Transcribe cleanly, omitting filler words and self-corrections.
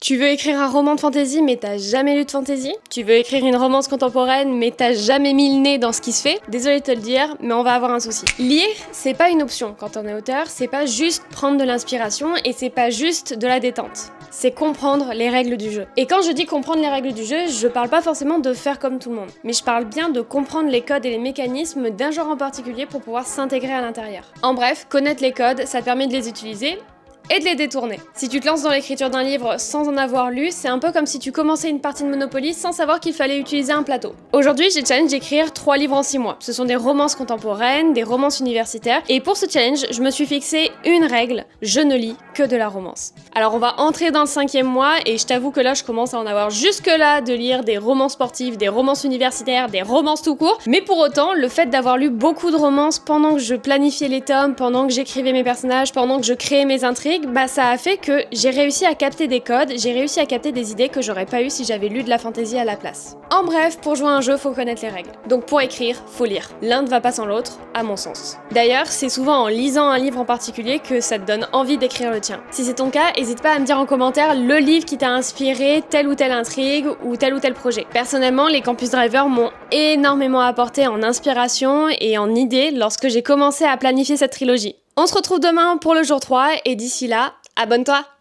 Tu veux écrire un roman de fantasy mais t'as jamais lu de fantasy? Tu veux écrire une romance contemporaine mais t'as jamais mis le nez dans ce qui se fait? Désolé de te le dire, mais on va avoir un souci. Lire, c'est pas une option quand on est auteur, c'est pas juste prendre de l'inspiration et c'est pas juste de la détente. C'est comprendre les règles du jeu. Et quand je dis comprendre les règles du jeu, je parle pas forcément de faire comme tout le monde, mais je parle bien de comprendre les codes et les mécanismes d'un genre en particulier pour pouvoir s'intégrer à l'intérieur. En bref, connaître les codes, ça te permet de les utiliser et de les détourner. Si tu te lances dans l'écriture d'un livre sans en avoir lu, c'est un peu comme si tu commençais une partie de Monopoly sans savoir qu'il fallait utiliser un plateau. Aujourd'hui, j'ai challenge d'écrire 3 livres en 6 mois. Ce sont des romances contemporaines, des romances universitaires, et pour ce challenge, je me suis fixé une règle, je ne lis que de la romance. Alors on va entrer dans le 5e mois, et je t'avoue que là, je commence à en avoir jusque-là de lire des romans sportifs, des romances universitaires, des romances tout court, mais pour autant, le fait d'avoir lu beaucoup de romances pendant que je planifiais les tomes, pendant que j'écrivais mes personnages, pendant que je créais mes intrigues, bah ça a fait que j'ai réussi à capter des codes, j'ai réussi à capter des idées que j'aurais pas eu si j'avais lu de la fantasy à la place. En bref, pour jouer à un jeu, faut connaître les règles. Donc pour écrire, faut lire. L'un ne va pas sans l'autre, à mon sens. D'ailleurs, c'est souvent en lisant un livre en particulier que ça te donne envie d'écrire le tien. Si c'est ton cas, n'hésite pas à me dire en commentaire le livre qui t'a inspiré telle ou telle intrigue ou tel projet. Personnellement, les Campus Drivers m'ont énormément apporté en inspiration et en idées lorsque j'ai commencé à planifier cette trilogie. On se retrouve demain pour le jour 3 et d'ici là, abonne-toi!